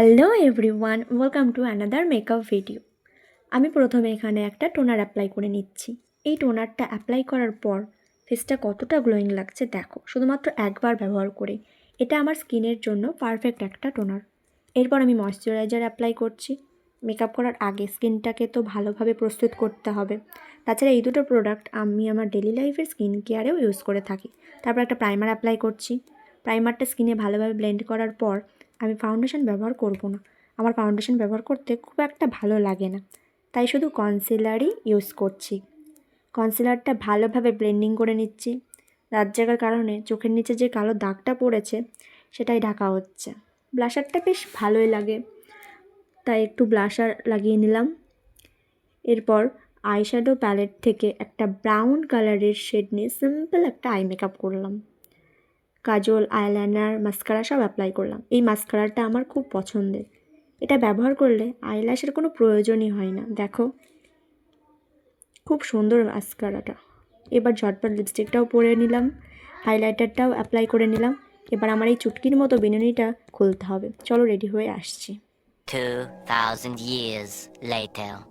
Hello everyone, welcome to another makeup video. আমি প্রথমে এখানে একটা টোনার অ্যাপ্লাই করে নিচ্ছি। এই টোনারটা অ্যাপ্লাই করার পর ফেসটা কতটা গ্লোয়িং লাগছে দেখো, শুধুমাত্র একবার ব্যবহার করে। এটা আমার স্কিনের জন্য পারফেক্ট একটা টোনার। এরপর আমি ময়শ্চারাইজার অ্যাপ্লাই করছি। মেকআপ করার আগে স্কিনটাকে তো ভালোভাবে প্রস্তুত করতে হবে। তাছাড়া এই দুটো প্রোডাক্ট আমি আমার ডেলি লাইফের স্কিন কেয়ারেও ইউজ করে থাকি। তারপর একটা প্রাইমার অ্যাপ্লাই করছি। প্রাইমারটা স্কিনে ভালোভাবে ব্লেন্ড করার পর আমি ফাউন্ডেশন ব্যবহার করব না। আমার ফাউন্ডেশন ব্যবহার করতে খুব একটা ভালো লাগে না, তাই শুধু কনসিলারই ইউজ করছি। কনসিলারটা ভালোভাবে ব্লেন্ডিং করে নিচ্ছি। রাত জাগার কারণে চোখের নিচে যে কালো দাগটা পড়েছে সেটাই ঢাকা হচ্ছে। ব্লাশারটা বেশ ভালোই লাগে, তাই একটু ব্লাশার লাগিয়ে নিলাম। এরপর আইশ্যাডো প্যালেট থেকে একটা ব্রাউন কালারের শেড নিয়ে সিম্পল একটা আই মেকআপ করলাম। কাজল, আইলাইনার, মাস্কারা সব অ্যাপ্লাই করলাম। এই মাস্কারাটা আমার খুব পছন্দের। এটা ব্যবহার করলে আইল্যাশের কোনো প্রয়োজনই হয় না। দেখো, খুব সুন্দর মাস্কারাটা। এবার ঝটপট লিপস্টিকটাও পরে নিলাম, হাইলাইটারটাও অ্যাপ্লাই করে নিলাম। এবার আমার এই চুটকির মতো বিনুনিটা খুলতে হবে। চলো রেডি হয়ে আসছি। 2000 years later.